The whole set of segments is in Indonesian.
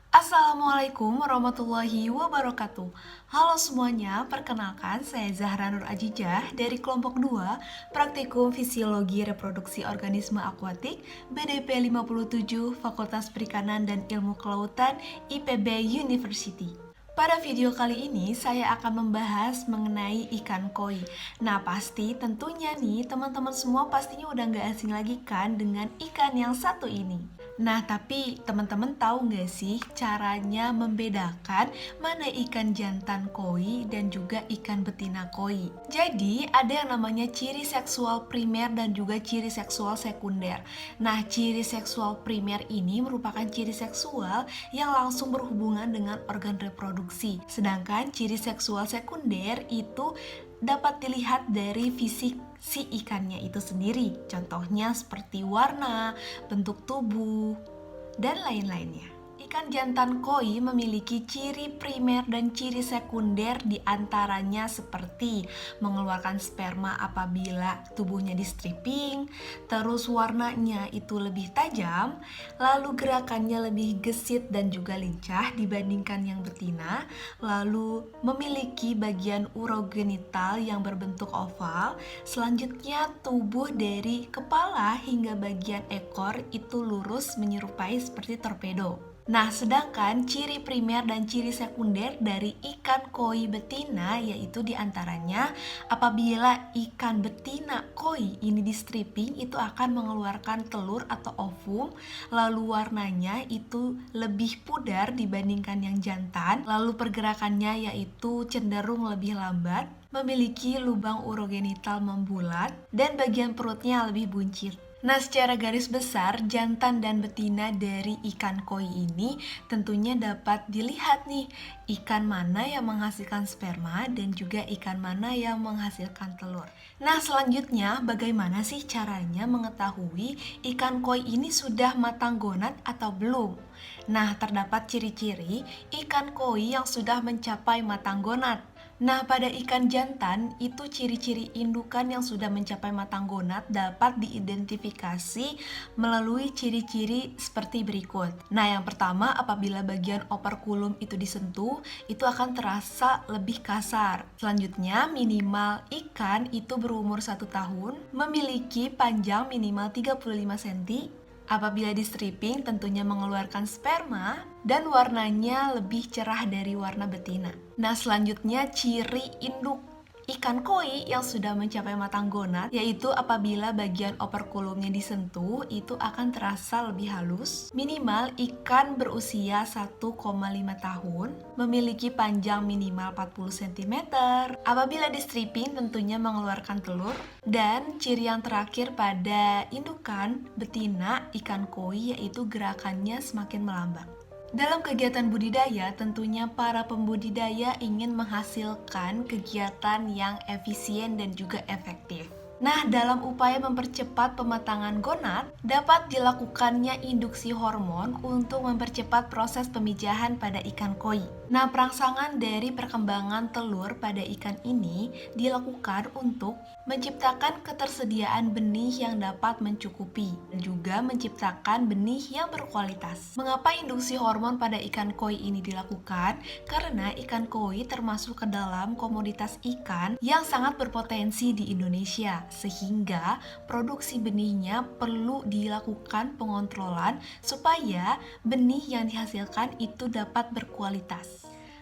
Assalamualaikum warahmatullahi wabarakatuh. Halo semuanya, perkenalkan saya Zahra Nur Ajijah dari kelompok 2 Praktikum Fisiologi Reproduksi Organisme Akuatik BDP 57 Fakultas Perikanan dan Ilmu Kelautan IPB University. Pada video kali ini saya akan membahas mengenai ikan koi. Nah pasti tentunya nih teman-teman semua pastinya udah gak asing lagi kan dengan ikan yang satu ini. Nah tapi teman-teman tahu gak sih caranya membedakan mana ikan jantan koi dan juga ikan betina koi? Jadi ada yang namanya ciri seksual primer dan juga ciri seksual sekunder. Nah ciri seksual primer ini merupakan ciri seksual yang langsung berhubungan dengan organ reproduksi. Sedangkan ciri seksual sekunder itu dapat dilihat dari fisik si ikannya itu sendiri. Contohnya seperti warna, bentuk tubuh, dan lain-lainnya. Ikan jantan koi memiliki ciri primer dan ciri sekunder diantaranya seperti mengeluarkan sperma apabila tubuhnya di stripping, terus warnanya itu lebih tajam, lalu gerakannya lebih gesit dan juga lincah dibandingkan yang betina, lalu memiliki bagian urogenital yang berbentuk oval, selanjutnya tubuh dari kepala hingga bagian ekor itu lurus menyerupai seperti torpedo. Nah, sedangkan ciri primer dan ciri sekunder dari ikan koi betina yaitu diantaranya apabila ikan betina koi ini di stripping itu akan mengeluarkan telur atau ovum, lalu warnanya itu lebih pudar dibandingkan yang jantan, lalu pergerakannya yaitu cenderung lebih lambat, memiliki lubang urogenital membulat, dan bagian perutnya lebih buncit. Nah, secara garis besar, jantan dan betina dari ikan koi ini tentunya dapat dilihat nih, ikan mana yang menghasilkan sperma dan juga ikan mana yang menghasilkan telur. Nah, selanjutnya bagaimana sih caranya mengetahui ikan koi ini sudah matang gonad atau belum? Nah, terdapat ciri-ciri ikan koi yang sudah mencapai matang gonad. Nah, pada ikan jantan, itu ciri-ciri indukan yang sudah mencapai matang gonad dapat diidentifikasi melalui ciri-ciri seperti berikut. Nah, yang pertama, apabila bagian operkulum itu disentuh, itu akan terasa lebih kasar. Selanjutnya, minimal ikan itu berumur 1 tahun, memiliki panjang minimal 35 cm, apabila di stripping tentunya mengeluarkan sperma dan warnanya lebih cerah dari warna betina. Nah, selanjutnya ciri induk ikan koi yang sudah mencapai matang gonad yaitu apabila bagian operkulumnya disentuh itu akan terasa lebih halus. Minimal ikan berusia 1,5 tahun, memiliki panjang minimal 40 cm. Apabila di stripping tentunya mengeluarkan telur. Dan ciri yang terakhir pada indukan betina ikan koi yaitu gerakannya semakin melambat. Dalam kegiatan budidaya, tentunya para pembudidaya ingin menghasilkan kegiatan yang efisien dan juga efektif. Nah, dalam upaya mempercepat pematangan gonad, dapat dilakukannya induksi hormon untuk mempercepat proses pemijahan pada ikan koi. Nah, perangsangan dari perkembangan telur pada ikan ini dilakukan untuk menciptakan ketersediaan benih yang dapat mencukupi dan juga menciptakan benih yang berkualitas. Mengapa induksi hormon pada ikan koi ini dilakukan? Karena ikan koi termasuk ke dalam komoditas ikan yang sangat berpotensi di Indonesia, sehingga produksi benihnya perlu dilakukan pengontrolan supaya benih yang dihasilkan itu dapat berkualitas.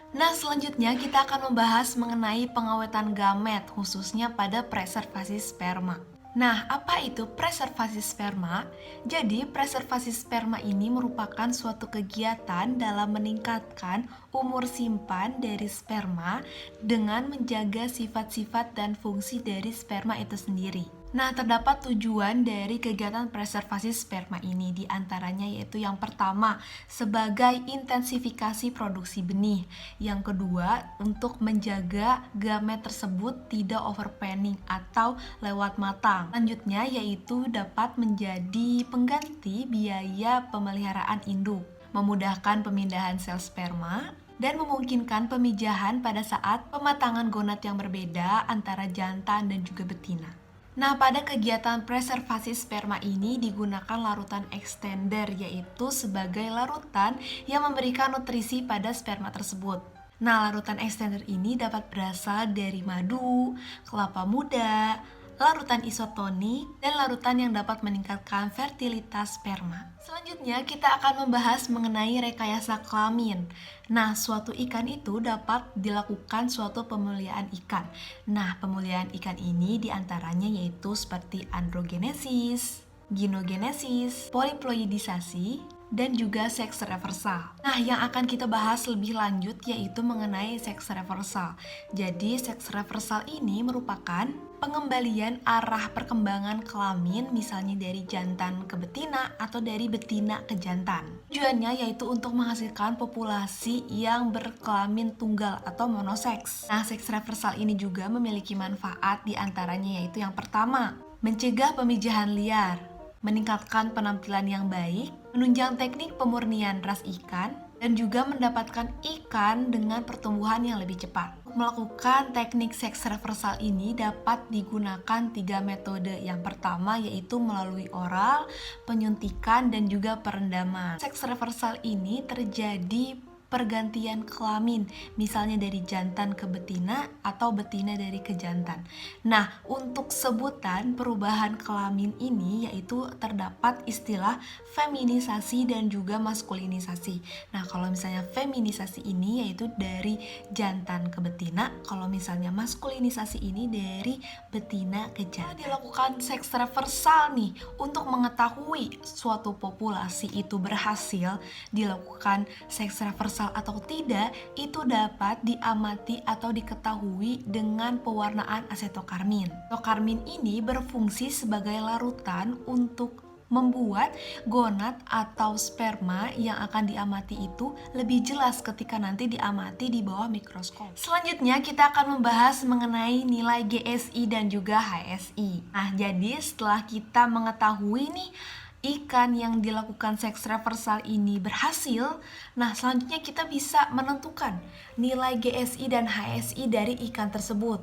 Nah, selanjutnya kita akan membahas mengenai pengawetan gamet, khususnya pada preservasi sperma. Nah, apa itu preservasi sperma? Jadi, preservasi sperma ini merupakan suatu kegiatan dalam meningkatkan umur simpan dari sperma dengan menjaga sifat-sifat dan fungsi dari sperma itu sendiri. Nah, terdapat tujuan dari kegiatan preservasi sperma ini, diantaranya yaitu yang pertama, sebagai intensifikasi produksi benih. Yang kedua, untuk menjaga gamet tersebut tidak overpanning atau lewat matang. Selanjutnya, yaitu dapat menjadi pengganti biaya pemeliharaan induk, memudahkan pemindahan sel sperma, dan memungkinkan pemijahan pada saat pematangan gonad yang berbeda antara jantan dan juga betina. Nah, pada kegiatan preservasi sperma ini digunakan larutan extender, yaitu sebagai larutan yang memberikan nutrisi pada sperma tersebut. Nah, larutan extender ini dapat berasal dari madu, kelapa muda, larutan isotonik, dan larutan yang dapat meningkatkan fertilitas sperma. Selanjutnya, kita akan membahas mengenai rekayasa kelamin. Nah, suatu ikan itu dapat dilakukan suatu pemuliaan ikan. Nah, pemuliaan ikan ini diantaranya yaitu seperti androgenesis, ginogenesis, poliploidisasi, dan juga seks reversal. Nah, yang akan kita bahas lebih lanjut yaitu mengenai seks reversal. Jadi, seks reversal ini merupakan pengembalian arah perkembangan kelamin, misalnya dari jantan ke betina atau dari betina ke jantan. Tujuannya yaitu untuk menghasilkan populasi yang berkelamin tunggal atau monoseks. Nah, seks reversal ini juga memiliki manfaat, diantaranya yaitu yang pertama, mencegah pemijahan liar, meningkatkan penampilan yang baik, menunjang teknik pemurnian ras ikan, dan juga mendapatkan ikan dengan pertumbuhan yang lebih cepat. Melakukan teknik seks reversal ini dapat digunakan 3 metode. Yang pertama yaitu melalui oral, penyuntikan, dan juga perendaman. Seks reversal ini terjadi pergantian kelamin, misalnya dari jantan ke betina atau betina dari ke jantan. Nah, untuk sebutan perubahan kelamin ini yaitu terdapat istilah feminisasi dan juga maskulinisasi. Nah, kalau misalnya feminisasi ini yaitu dari jantan ke betina, kalau misalnya maskulinisasi ini dari betina ke jantan. Dilakukan seks reversal nih untuk mengetahui suatu populasi itu berhasil dilakukan seks reversal atau tidak, itu dapat diamati atau diketahui dengan pewarnaan asetokarmin. Asetokarmin ini berfungsi sebagai larutan untuk membuat gonad atau sperma yang akan diamati itu lebih jelas ketika nanti diamati di bawah mikroskop. Selanjutnya kita akan membahas mengenai nilai GSI dan juga HSI. Nah, jadi setelah kita mengetahui nih ikan yang dilakukan seks reversal ini berhasil, nah selanjutnya kita bisa menentukan nilai GSI dan HSI dari ikan tersebut.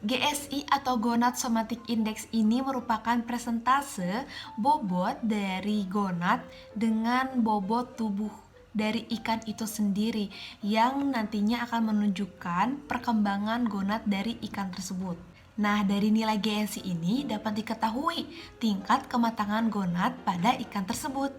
GSI atau gonad somatic index ini merupakan persentase bobot dari gonad dengan bobot tubuh dari ikan itu sendiri yang nantinya akan menunjukkan perkembangan gonad dari ikan tersebut. Nah, dari nilai GSI ini dapat diketahui tingkat kematangan gonad pada ikan tersebut.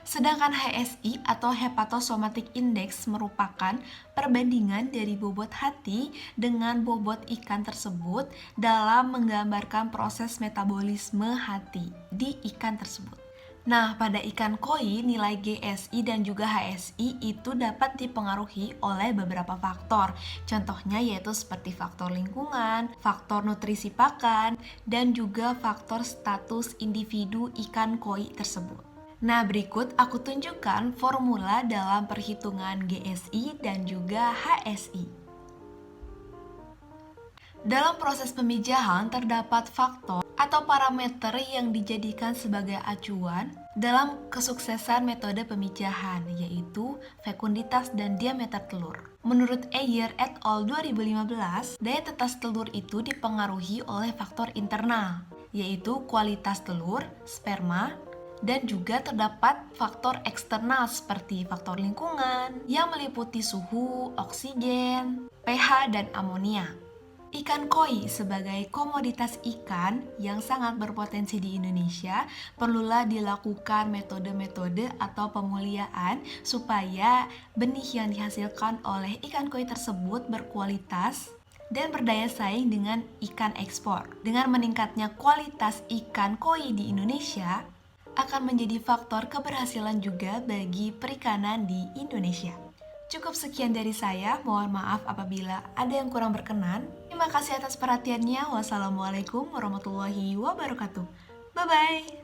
Sedangkan HSI atau Hepatosomatic Index merupakan perbandingan dari bobot hati dengan bobot ikan tersebut dalam menggambarkan proses metabolisme hati di ikan tersebut. Nah, pada ikan koi, nilai GSI dan juga HSI itu dapat dipengaruhi oleh beberapa faktor. Contohnya yaitu seperti faktor lingkungan, faktor nutrisi pakan, dan juga faktor status individu ikan koi tersebut. Nah, berikut aku tunjukkan formula dalam perhitungan GSI dan juga HSI. Dalam proses pemijahan terdapat faktor atau parameter yang dijadikan sebagai acuan dalam kesuksesan metode pemijahan, yaitu fekunditas dan diameter telur. Menurut Ayer et al. 2015, daya tetas telur itu dipengaruhi oleh faktor internal, yaitu kualitas telur, sperma, dan juga terdapat faktor eksternal seperti faktor lingkungan yang meliputi suhu, oksigen, pH, dan amonia. Ikan koi sebagai komoditas ikan yang sangat berpotensi di Indonesia, perlulah dilakukan metode-metode atau pemuliaan supaya benih yang dihasilkan oleh ikan koi tersebut berkualitas dan berdaya saing dengan ikan ekspor. Dengan meningkatnya kualitas ikan koi di Indonesia, akan menjadi faktor keberhasilan juga bagi perikanan di Indonesia. Cukup sekian dari saya, mohon maaf apabila ada yang kurang berkenan. Terima kasih atas perhatiannya. Wassalamualaikum warahmatullahi wabarakatuh. Bye-bye.